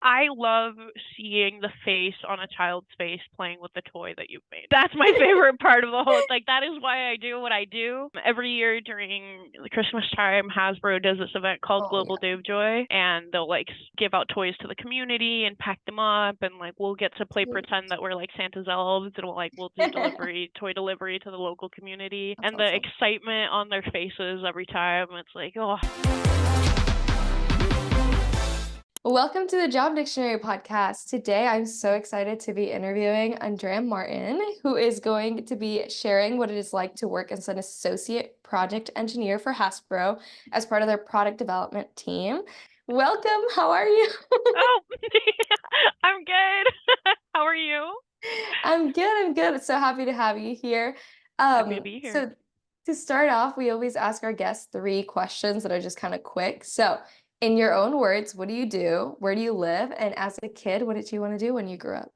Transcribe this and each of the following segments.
I love seeing the face on a child's face playing with the toy that you've made. That's my favorite part of the whole, like, that is why I do what I do. Every year during the Christmas time, Hasbro does this event called Oh Global yeah. Dave Joy, and they'll, like, give out toys to the community and pack them up, and, like, we'll get to play Sweet. pretend that we're, like, Santa's elves, and we'll do toy delivery to the local community, That's and the awesome. excitement on their faces every time, it's like, oh. Welcome to the Job Dictionary podcast. Today, I'm so excited to be interviewing Andrea Martin, who is going to be sharing what it is like to work as an associate project engineer for Hasbro as part of their product development team. Welcome. How are you? Oh, I'm good. How are you? I'm good. I'm good. So happy to have you here. Happy to be here. So to start off, we always ask our guests three questions that are just kind of quick. So, in your own words, what do you do? Where do you live? And as a kid, what did you want to do when you grew up?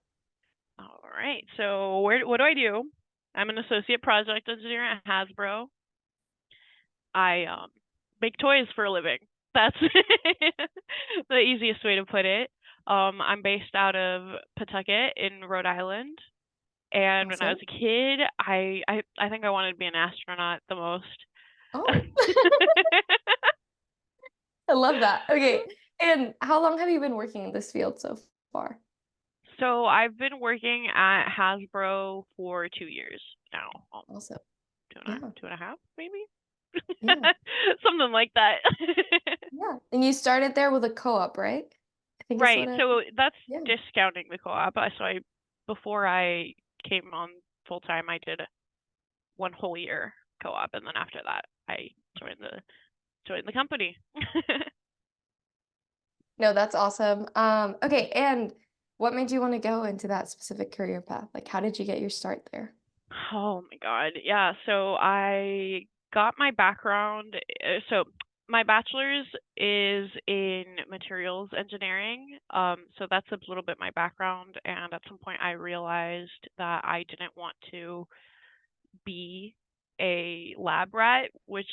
All right. So what do I do? I'm an associate project engineer at Hasbro. I make toys for a living. That's the easiest way to put it. I'm based out of Pawtucket in Rhode Island, and when I was Awesome. a kid, I think I wanted to be an astronaut the most. Oh, I love that. Okay. And how long have you been working in this field so far? So I've been working at Hasbro for 2 years now. Also, Two and a yeah, two and a half, maybe? yeah, Something like that. yeah. And you started there with a co-op, right? I think it's what Right. I, So that's yeah. discounting the co-op. So before I came on full time, I did one whole year co-op, and then after that, I joined the company. No, that's awesome. Okay, and what made you want to go into that specific career path? Like, how did you get your start there? Oh my God. Yeah. So I got my background. So my bachelor's is in materials engineering. So that's a little bit my background. And at some point, I realized that I didn't want to be a lab rat, which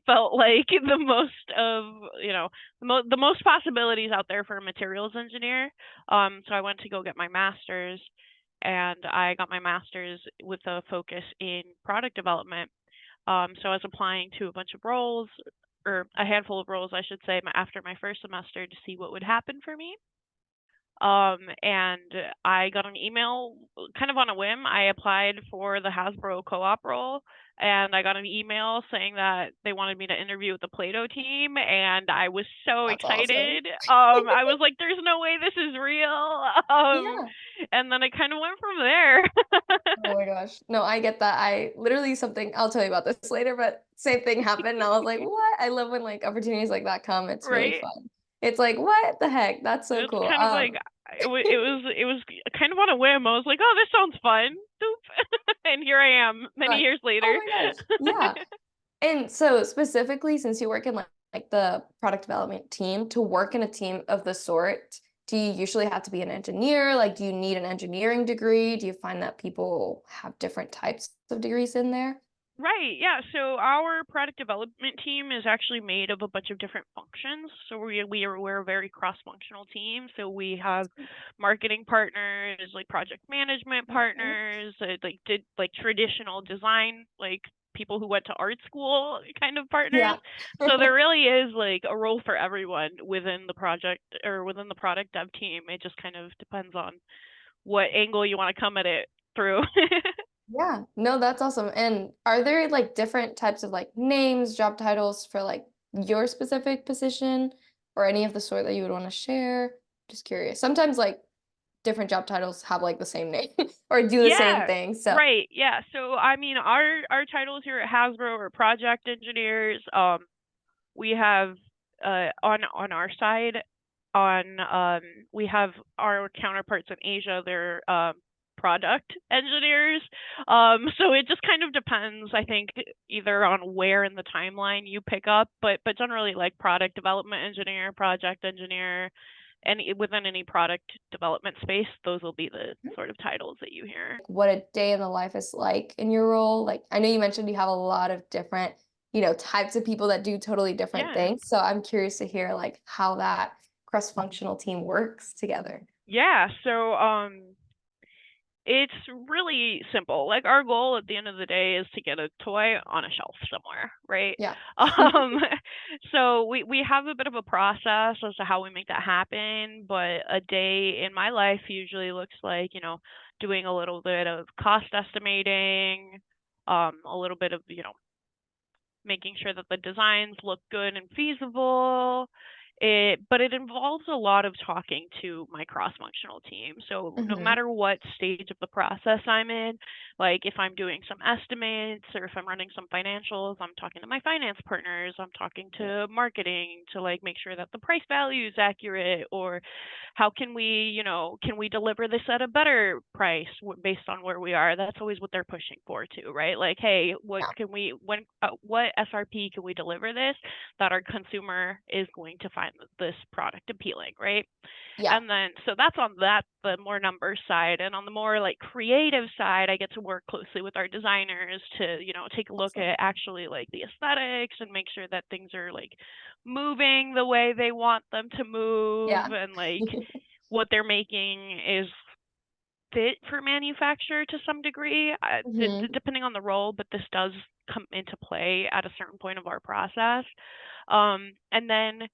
felt like the most of, the most possibilities out there for a materials engineer. So I went to go get my master's, and I got my master's with a focus in product development. So I was applying to a bunch of roles, or a handful of roles, I should say, after my first semester to see what would happen for me. And I got an email kind of on a whim. I applied for the Hasbro co-op role, and I got an email saying that they wanted me to interview with the Play-Doh team, and I was so That's awesome. excited. I was like, "There's no way this is real." Yeah. And then it kind of went from there. Oh my gosh. No, I get that. I literally something I'll tell you about this later, but same thing happened. And I was like, what? I love when like opportunities like that come. It's really Right? fun. It's like, what the heck? That's so It's cool. kind of like it was kind of on a whim. I was like, "Oh, this sounds fun." Doop. And here I am many But years oh later. my gosh. Yeah. And so specifically, since you work in like the product development team, to work in a team of the sort, do you usually have to be an engineer? Like, do you need an engineering degree? Do you find that people have different types of degrees in there? Right, yeah. So our product development team is actually made of a bunch of different functions. So we're a very cross-functional team. So we have marketing partners, like project management Okay. partners, like did like traditional design, like people who went to art school kind of partners. Yeah. So there really is like a role for everyone within the project or within the product dev team. It just kind of depends on what angle you want to come at it through. Yeah. No, that's awesome. And are there like different types of like names, job titles for like your specific position or any of the sort that you would want to share? Just curious. Sometimes like different job titles have like the same name or do the same Yeah, thing. So, right. Yeah. So I mean, our titles here at Hasbro are project engineers. We have on our side on we have our counterparts in Asia. They're product engineers. So it just kind of depends. I think either on where in the timeline you pick up, but generally like product development engineer, project engineer, and within any product development space, those will be the sort of titles that you hear. what a day in the life is like in your role. Like, I know you mentioned you have a lot of different, types of people that do totally different Yeah. things. So I'm curious to hear like how that cross-functional team works together? Yeah, so it's really simple. Like our goal at the end of the day is to get a toy on a shelf somewhere, right? Yeah. Um, so we have a bit of a process as to how we make that happen, but a day in my life usually looks like, doing a little bit of cost estimating, a little bit of, making sure that the designs look good and feasible. But it involves a lot of talking to my cross-functional team. So no Hmm. matter what stage of the process I'm in, like if I'm doing some estimates or if I'm running some financials, I'm talking to my finance partners, I'm talking Yeah. to marketing to like make sure that the price value is accurate, or how can we, can we deliver this at a better price based on where we are? That's always what they're pushing for too, right? Like, hey, what SRP can we deliver this that our consumer is going to find this product appealing, right? Yeah. And then, so that's on the more numbers side. And on the more like creative side, I get to work closely with our designers to, take a look Awesome. at actually like the aesthetics and make sure that things are like moving the way they want them to move, Yeah. and like what they're making is fit for manufacture to some degree, Hmm. depending on the role, but this does come into play at a certain point of our process. And then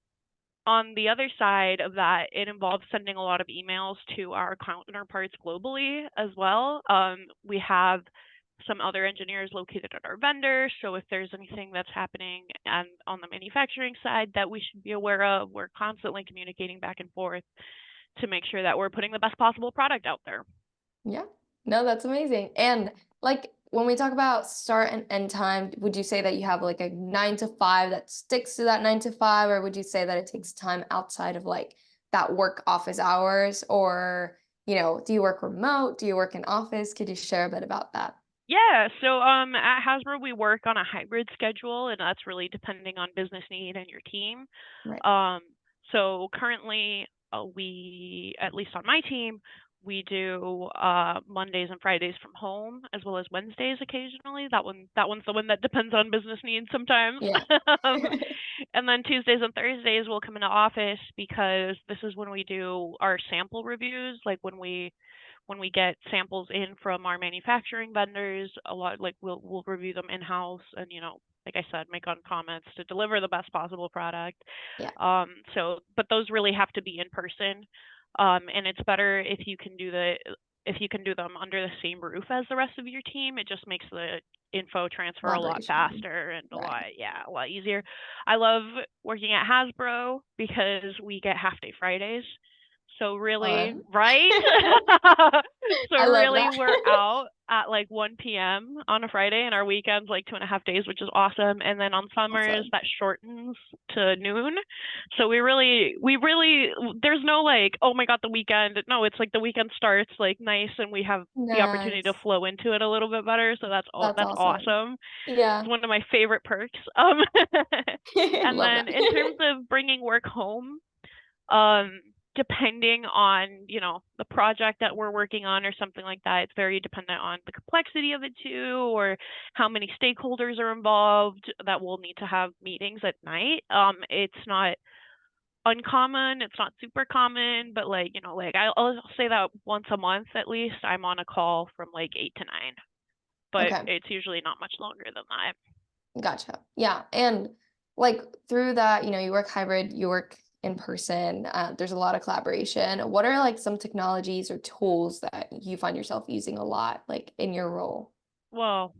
on the other side of that, it involves sending a lot of emails to our counterparts globally as well. We have some other engineers located at our vendors, so if there's anything that's happening and on the manufacturing side that we should be aware of, we're constantly communicating back and forth to make sure that we're putting the best possible product out there. Yeah. No, that's amazing. And like when we talk about start and end time, would you say that you have like a 9 to 5 that sticks to that 9 to 5, or would you say that it takes time outside of like that work office hours? Or, do you work remote? Do you work in office? Could you share a bit about that? Yeah, so at Hasbro we work on a hybrid schedule, and that's really depending on business need and your team. Right. Um, so currently, we, at least on my team, we do Mondays and Fridays from home, as well as Wednesdays occasionally. That one's the one that depends on business needs sometimes. Yeah. um, and then Tuesdays and Thursdays we'll come into office because this is when we do our sample reviews, like when we get samples in from our manufacturing vendors, a lot like we'll review them in house and like I said, make on comments to deliver the best possible product. Yeah. But those really have to be in person. And it's better if you can do them under the same roof as the rest of your team. It just makes the info transfer a lot Collaboration. faster and Right. a lot easier. I love working at Hasbro because we get half day Fridays. So really, Fun. right? So I love really, that. we're out at like 1 p.m. on a Friday, and our weekends like 2.5 days, which is awesome. And then on summers, Awesome. that shortens to noon. So we really, there's no like, oh my God, the weekend. No, it's like the weekend starts like nice, and we have the opportunity to Nice. flow into it a little bit better. So That's that's awesome. awesome. It's Yeah. one of my favorite perks. And Love then that. in terms of bringing work home, um, depending on, the project that we're working on or something like that, it's very dependent on the complexity of it too, or how many stakeholders are involved that will need to have meetings at night. It's not uncommon, it's not super common, but like, like I'll say that once a month at least, I'm on a call from like 8 to 9, but Okay. it's usually not much longer than that. Gotcha. Yeah. And like through that, you work hybrid, you work in person, there's a lot of collaboration. What are like some technologies or tools that you find yourself using a lot, like in your role? Well,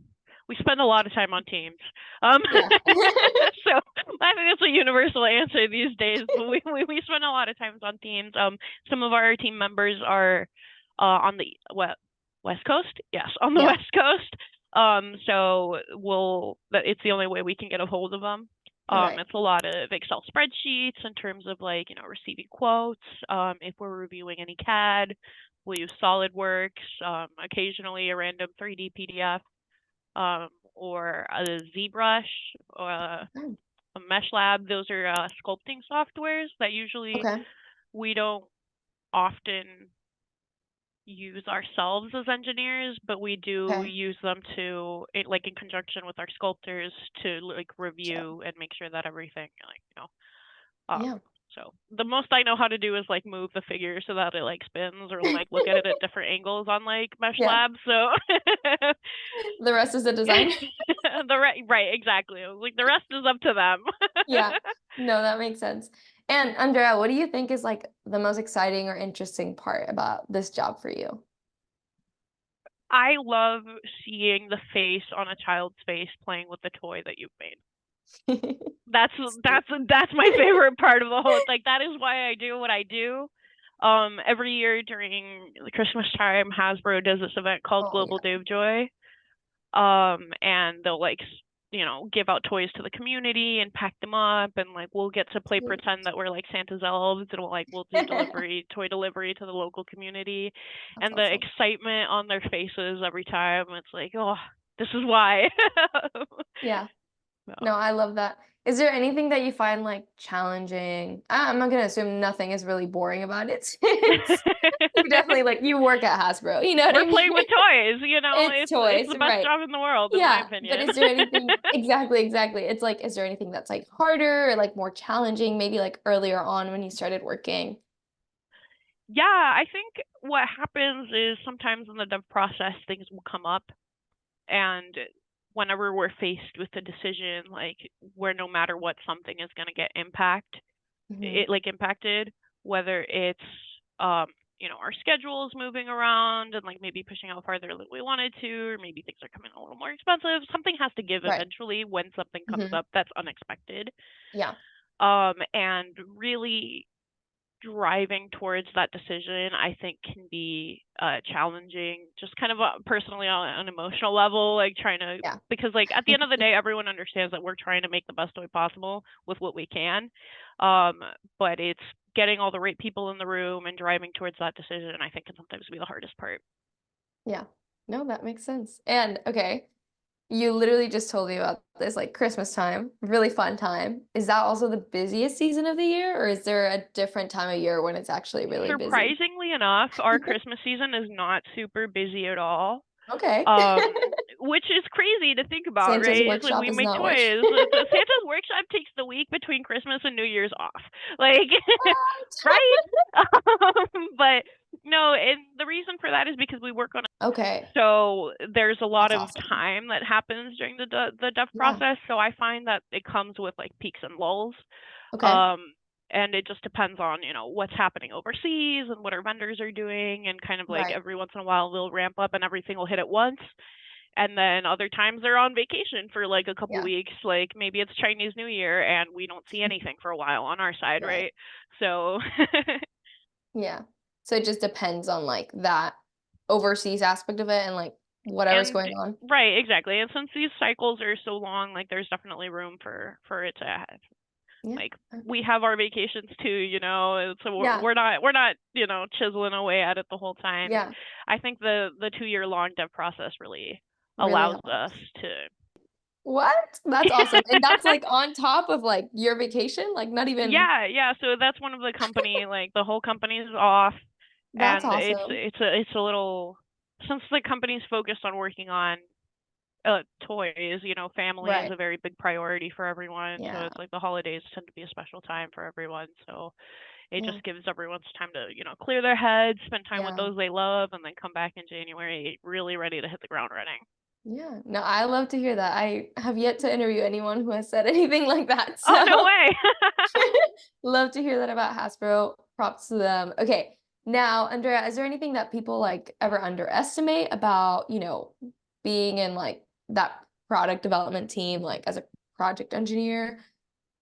we spend a lot of time on Teams. Um, Yeah. so I think that's a universal answer these days. But we spend a lot of times on Teams. Some of our team members are on the West Coast. Yes, on the Yeah. West Coast. So it's the only way we can get a hold of them. Right. It's a lot of Excel spreadsheets in terms of like, receiving quotes. If we're reviewing any CAD, we'll use SolidWorks, occasionally a random 3D PDF, or a ZBrush, or Okay. a Mesh Lab. Those are sculpting softwares that usually Okay. we don't often use ourselves as engineers, but we do Okay. use them like in conjunction with our sculptors to like Sure. review and make sure that everything like Yeah. So the most I know how to do is like move the figure so that it like spins, or like look at it at different angles on like Mesh Yeah. Lab. So The rest is the design. right, exactly. I was like, the rest is up to them. Yeah. No, that makes sense. And Andrea, what do you think is like the most exciting or interesting part about this job for you? I love seeing the face on a child's face playing with the toy that you've made. That's Sweet. that's my favorite part of the whole. Like, that is why I do what I do. Every year during the Christmas time, Hasbro does this event called Oh Global yeah. Dave Joy. And they'll like give out toys to the community and pack them up, and like we'll get to play Sweet. pretend that we're like Santa's elves, and we'll do toy delivery to the local community, That's and the awesome. excitement on their faces every time. It's like, oh, this is why. Yeah. So. No, I love that. Is there anything that you find like challenging? I'm not gonna assume nothing is really boring about it since you definitely like you work at Hasbro, you know what I We're mean? playing with toys, It's it's toys, the best right. job in the world, in my Yeah, but opinion. is there anything exactly. It's like, is there anything that's like harder or like more challenging, maybe like earlier on when you started working? Yeah, I think what happens is sometimes in the dev process things will come up, and whenever we're faced with a decision like where no matter what something is going to get Hmm. impacted, whether it's um our schedules moving around and like maybe pushing out farther than we wanted to, or maybe things are coming a little more expensive, something has to give Right. eventually when something comes Hmm. up that's unexpected. Yeah. And really driving towards that decision, I think, can be challenging, just kind of personally on an emotional level, like trying to, Yeah. because like at the end of the day, everyone understands that we're trying to make the best toy possible with what we can. Um, but it's getting all the right people in the room and driving towards that decision, I think, can sometimes be the hardest part. Yeah. No, that makes sense. And okay, you literally just told me about this like Christmas time, really fun time. Is that also the busiest season of the year, or is there a different time of year when it's actually really busy? Surprisingly enough, our Christmas season is not super busy at all. Okay. um which is crazy to think about, Santa's right? It's like workshop we is make not working. toys. The Santa's workshop takes the week between Christmas and New Year's off, like right. But no, and the reason for that is because we work on it, Okay, so there's a lot that's of awesome. time that happens during the dev Yeah. process, so I find that it comes with like peaks and lulls. Okay. um and it just depends on what's happening overseas and what our vendors are doing, and kind of like Right. every once in a while they'll ramp up and everything will hit at once, and then other times they're on vacation for like a couple Yeah. weeks, like maybe it's Chinese New Year and we don't see anything for a while on our side, Right. right? So Yeah. So it just depends on like that overseas aspect of it and like whatever's and going on. right, exactly, and since these cycles are so long, like there's definitely room for it to have, Yeah. like, we have our vacations too, and so Yeah. we're not chiseling away at it the whole time. And Yeah. I think the 2 year long dev process really Really allows helps. us to. What? That's awesome. And that's like on top of like your vacation, like not even Yeah, so that's one of the company, like the whole company's off, that's and awesome. it's a little, since the company's focused on working on toys, family is Right. a very big priority for everyone, so Yeah. it's like the holidays tend to be a special time for everyone, so it Yeah. just gives everyone time to, clear their heads, spend time with Yeah. those they love, and then come back in January really ready to hit the ground running. Yeah. No, I love to hear that. I have yet to interview anyone who has said anything like that. Oh, no So way. love to hear that about Hasbro. Props to them. Okay. Now, Andrea, is there anything that people like ever underestimate about, being in like that product development team, like as a project engineer?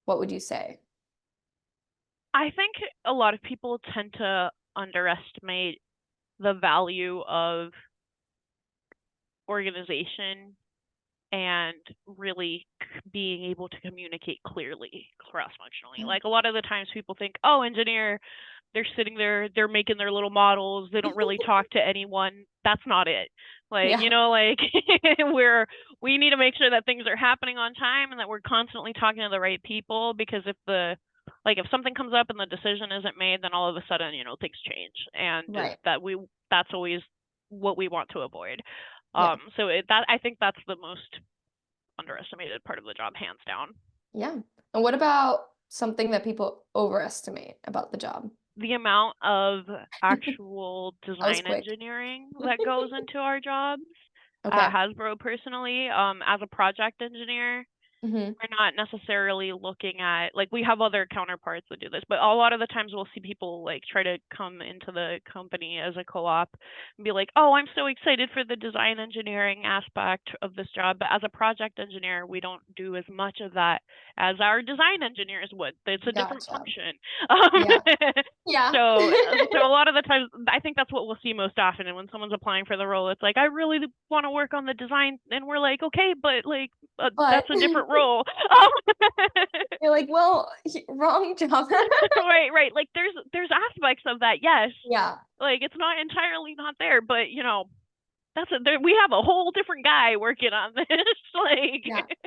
What would you say? I think a lot of people tend to underestimate the value of organization and really being able to communicate clearly cross functionally. Yeah. Like, a lot of the times people think, oh, engineer, they're sitting there, they're making their little models, they don't really talk to anyone. That's not it. Like, Yeah. like we need to make sure that things are happening on time and that we're constantly talking to the right people, because if something comes up and the decision isn't made, then all of a sudden, things change, and Right. that's always what we want to avoid. Yeah. So that I think that's the most underestimated part of the job, hands down. Yeah. And what about something that people overestimate about the job? The amount of actual That was design quick. engineering that goes into our jobs at Okay. Hasbro personally, as a project engineer, Hmm. we're not necessarily looking at like we have other counterparts that do this, but a lot of the times we'll see people like try to come into the company as a co-op and be like, "Oh, I'm so excited for the design engineering aspect of this job." But as a project engineer, we don't do as much of that as our design engineers would. It's a different Gotcha. function. Yeah. Yeah. So a lot of the times, I think that's what we'll see most often. And when someone's applying for the role, it's like, I really want to work on the design, and we're like, okay, but like But that's a different role. you're like, well, wrong job. Right. Like there's aspects of that, yes. Yeah. Like it's not entirely not there, but we have a whole different guy working on this. Yeah. Like,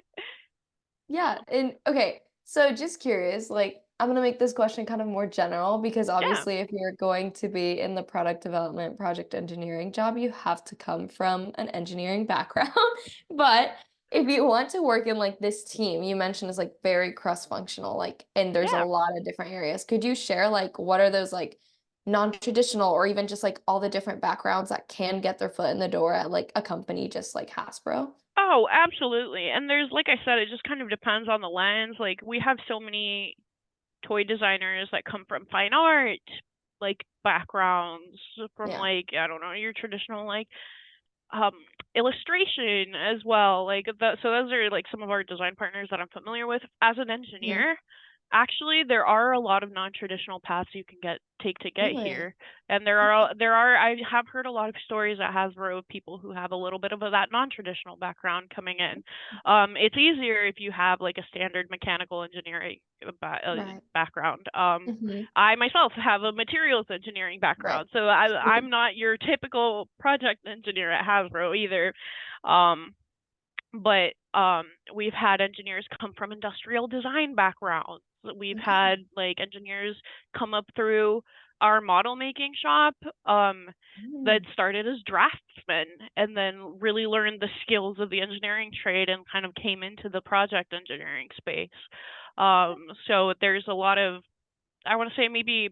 Yeah. And okay, so just curious, like I'm gonna make this question kind of more general because yeah, obviously if you're going to be in the product development, project engineering job, you have to come from an engineering background. But if you want to work in like this team, you mentioned is like very cross-functional, like and there's a yeah. lot of different areas. Could you share like what are those like non-traditional or even just like all the different backgrounds that can get their foot in the door at like a company just like Hasbro? Oh, absolutely. And there's, like I said, it just kind of depends on the lens. Like we have so many toy designers that come from fine art, like backgrounds, from Yeah. like I don't know, your traditional like um illustration as well. So those are like some of our design partners that I'm familiar with. As an Mhm. engineer, actually there are a lot of non-traditional paths you can take to get Really? here. And I have heard a lot of stories at Hasbro of people who have a little bit of that non-traditional background coming in. It's easier if you have like a standard mechanical engineering Right. background. Mhm. I myself have a materials engineering Right. background, so I'm not your typical project engineer at Hasbro either. Um, but we've had engineers come from industrial design backgrounds. We've Okay. had like engineers come up through our model making shop that Mm. started as draftsmen and then really learned the skills of the engineering trade and kind of came into the project engineering space. So there's a lot of, I want to say maybe,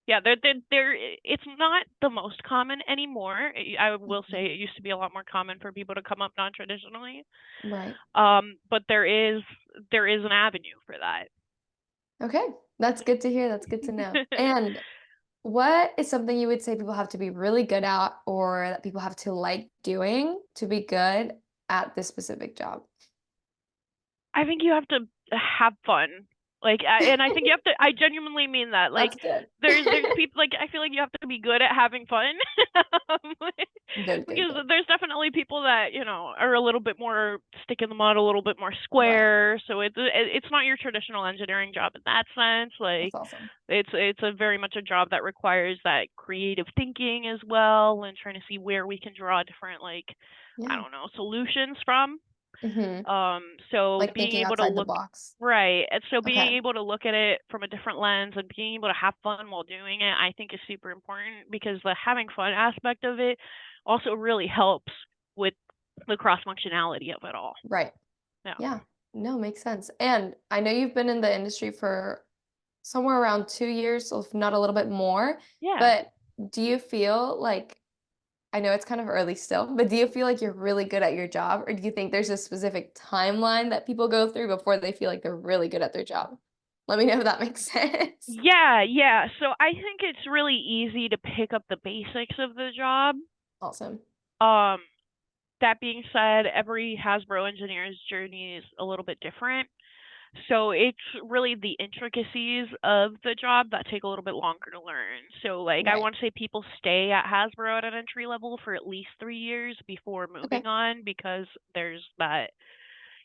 yeah, it's not the most common anymore. I will Mhm. say it used to be a lot more common for people to come up non-traditionally. Right. But there is an avenue for that. Okay. That's good to hear. That's good to know. And what is something you would say people have to be really good at or that people have to like doing to be good at this specific job? I think you have to have fun. And I think you have to. I genuinely mean that. Like, That's good. there's people like I feel like you have to be good at having fun, um, Good, good, because good. there's definitely people that are a little bit more stick in the mud, a little bit more Right. square. So it's not your traditional engineering job in that sense. Like, That's awesome. it's a very much a job that requires that creative thinking as well, and trying to see where we can draw different like I Yeah. don't know solutions from. Hmm. So Like being thinking able to outside the look box. right, and so Okay. being able to look at it from a different lens and being able to have fun while doing it, I think is super important because the having fun aspect of it also really helps with the cross functionality of it all. Right. Yeah. Yeah. No, makes sense. And I know you've been in the industry for somewhere around 2 years, so if not a little bit more, Yeah. but do you feel like I know it's kind of early still, but do you feel like you're really good at your job, or do you think there's a specific timeline that people go through before they feel like they're really good at their job? Let me know if that makes sense. Yeah. So I think it's really easy to pick up the basics of the job. Awesome. Um, that being said, every Hasbro engineer's journey is a little bit different. So it's really the intricacies of the job that take a little bit longer to learn. So like I Right. want to say people stay at Hasbro at an entry level for at least 3 years before Okay. moving on because there's that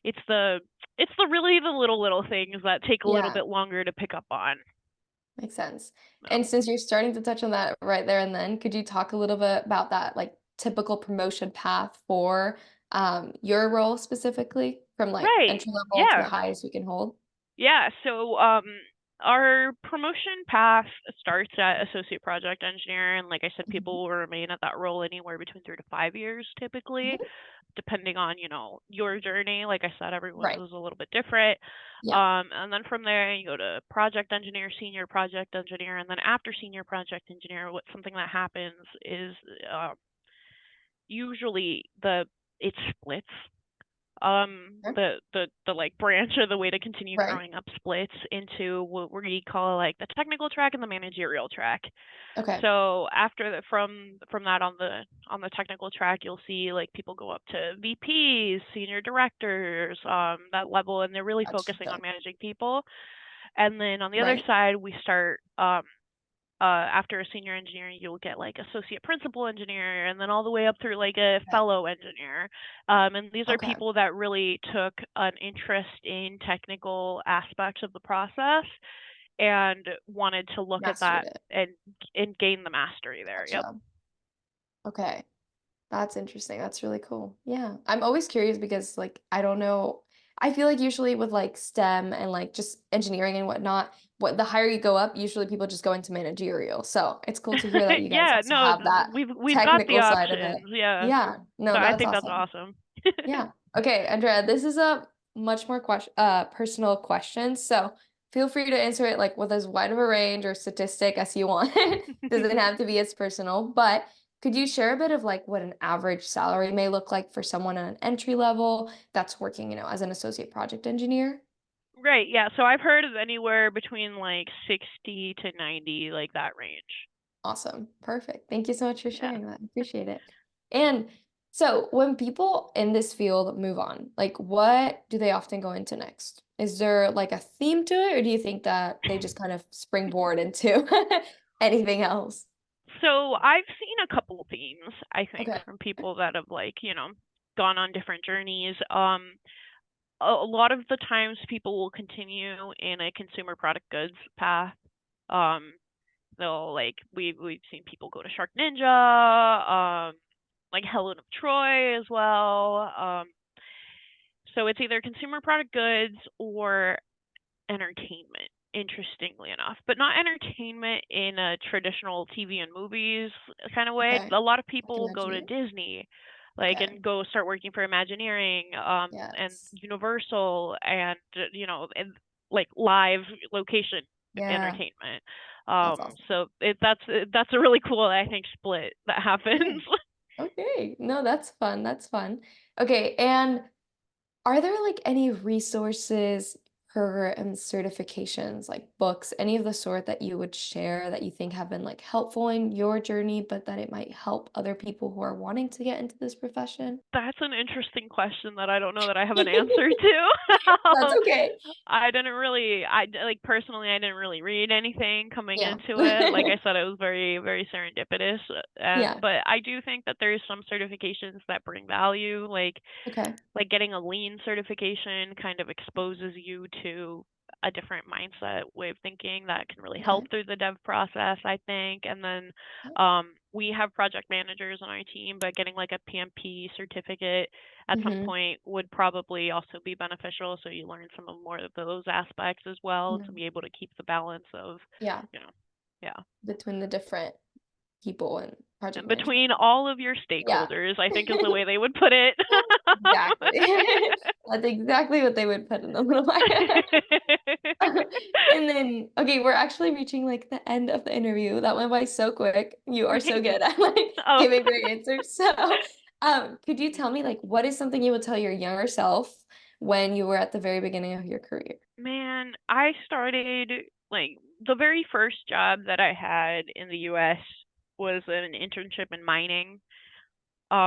it's the it's the really the little things that take a little Yeah, bit longer to pick up on. makes sense. No. And since you're starting to touch on that right there and then, could you talk a little bit about that, like, typical promotion path for, your role specifically from, like, Right. entry level to the Yeah. highest you can hold? Yeah. So Our promotion path starts at associate project engineer, and like I said, Mhm. people will remain at that role anywhere between 3 to 5 years typically, Mhm. depending on, your journey. Like I said, everyone's Right. is a little bit different. Yeah. And then from there, you go to project engineer, senior project engineer, and then after senior project engineer, what something that happens is uh, usually it splits. Sure. The like branch or the way to continue Right. growing up splits into what we call like the technical track and the managerial track. Okay. So after from that on the technical track, you'll see like people go up to VPs, senior directors, that level, and they're really focusing Gotcha. on managing people. And then on the other Right. side, we start after a senior engineer, you'll get like associate principal engineer, and then all the way up through like a Okay. fellow engineer. And these are Okay. people that really took an interest in technical aspects of the process and wanted to look at Mastered that it. and gain the mastery there. Yep. Gotcha. Okay. That's interesting. That's really cool. Yeah. I'm always curious because like I don't know. I feel like usually with like STEM and like just engineering and whatnot, what the higher you go up, usually people just go into managerial. So it's cool to hear that you guys Yeah, also no, have that we've got the technical side of it. options. Yeah. Yeah. So No, I that's think that's awesome. awesome. Yeah. Okay, Andrea, this is a much more personal question. So feel free to answer it like with as wide of a range or statistic as you want. Doesn't have to be as personal, but could you share a bit of like what an average salary may look like for someone on an entry level that's working, as an associate project engineer? Right, yeah. So I've heard of anywhere between like 60 to 90, like that range. Awesome. Perfect. Thank you so much for Yeah. sharing that. I appreciate it. And so when people in this field move on, like what do they often go into next? Is there like a theme to it, or do you think that they just kind of springboard into anything else? So I've seen a couple themes, I think, Okay. from people that have like, gone on different journeys. A lot of the times people will continue in a consumer product goods path. Um, they'll like we've seen people go to Shark Ninja, like Helen of Troy as well. So it's either consumer product goods or entertainment, interestingly enough, but not entertainment in a traditional TV and movies kind of way. Okay. A lot of Like people go to Imagineer. Disney, like, Okay. and go start working for Imagineering, and Yes. Universal, and and like live location Yeah. entertainment. That's awesome. So that's a really cool, I think, split that Yeah. happens. Okay. No, that's fun. That's fun. Okay. And are there like any resources, programs, certifications, like books, any of the sort that you would share that you think have been like helpful in your journey, but that it might help other people who are wanting to get into this profession? That's an interesting question that I don't know that I have an answer to. That's Um, okay. like personally, I didn't really read anything coming Yeah. into it. Like I said, it was very, very serendipitous. Yeah. But I do think that there's some certifications that bring value, Okay. like getting a lean certification kind of exposes you to a different mindset way of thinking that can really help Okay. through the dev process, I think. And then we have project managers on our team, but getting like a PMP certificate at some Mm-hmm. point would probably also be beneficial, so you learn some of more of those aspects as well to No. be able to keep the balance of, Yeah. you know yeah, Between the different people and project and management. between all of your Yeah. stakeholders, I think is the way they would put it. Exactly. That's exactly what they would put in the little And then, okay, we're actually reaching like the end of the interview. That went by so quick. You are so good at like Oh, giving great answers. So, could you tell me like what is something you would tell your younger self when you were at the very beginning of your career? man, I started like the very first job that I had in the US was an internship in mining.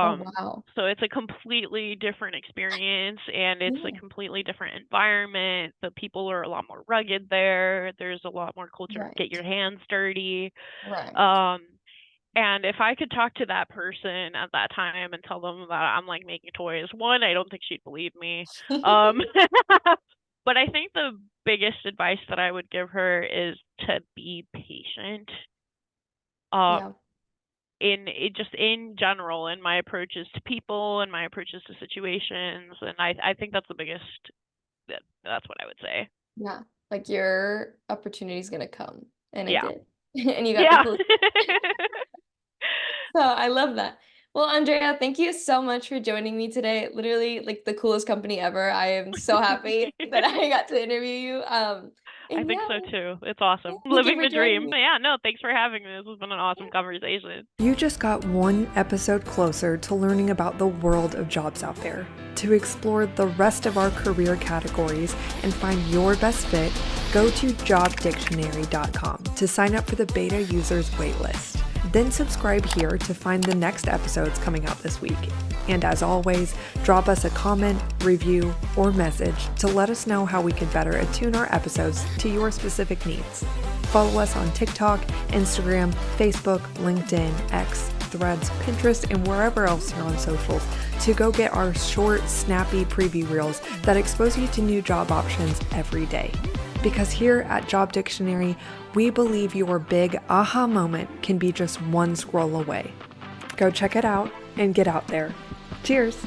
Oh, Um, wow. so it's a completely different experience and it's a Yeah. completely different environment. The people are a lot more rugged there. There's a lot more culture of get Right. your hands dirty. Right. Um, and if I could talk to that person at that time and tell them that I'm like making toys, one, I don't think she'd believe me. Um, but I think the biggest advice that I would give her is to be patient. Um, Yeah. in it just in general, in my approaches to people and my approaches to situations, and I think that's the biggest. That's what I would say. Yeah. Like your opportunity is gonna come, and it Yeah. did, and you got the Yeah. cool. So I love that. Well, Andrea, thank you so much for joining me today. Literally, like the coolest company ever. I am so happy that I got to interview you. I And think yeah, so too. It's yeah, awesome. thank you Living for the joining dream. me. Yeah, no, thanks for having me. This has been an awesome Yeah. conversation. You just got one episode closer to learning about the world of jobs out there. To explore the rest of our career categories and find your best fit, go to jobdictionary.com to sign up for the beta users waitlist. Then subscribe here to find the next episodes coming out this week. And as always, drop us a comment, review, or message to let us know how we can better attune our episodes to your specific needs. Follow us on TikTok, Instagram, Facebook, LinkedIn, X, Threads, Pinterest, and wherever else you're on socials to go get our short, snappy preview reels that expose you to new job options every day. Because here at Job Dictionary, we believe your big aha moment can be just one scroll away. Go check it out and get out there. Cheers!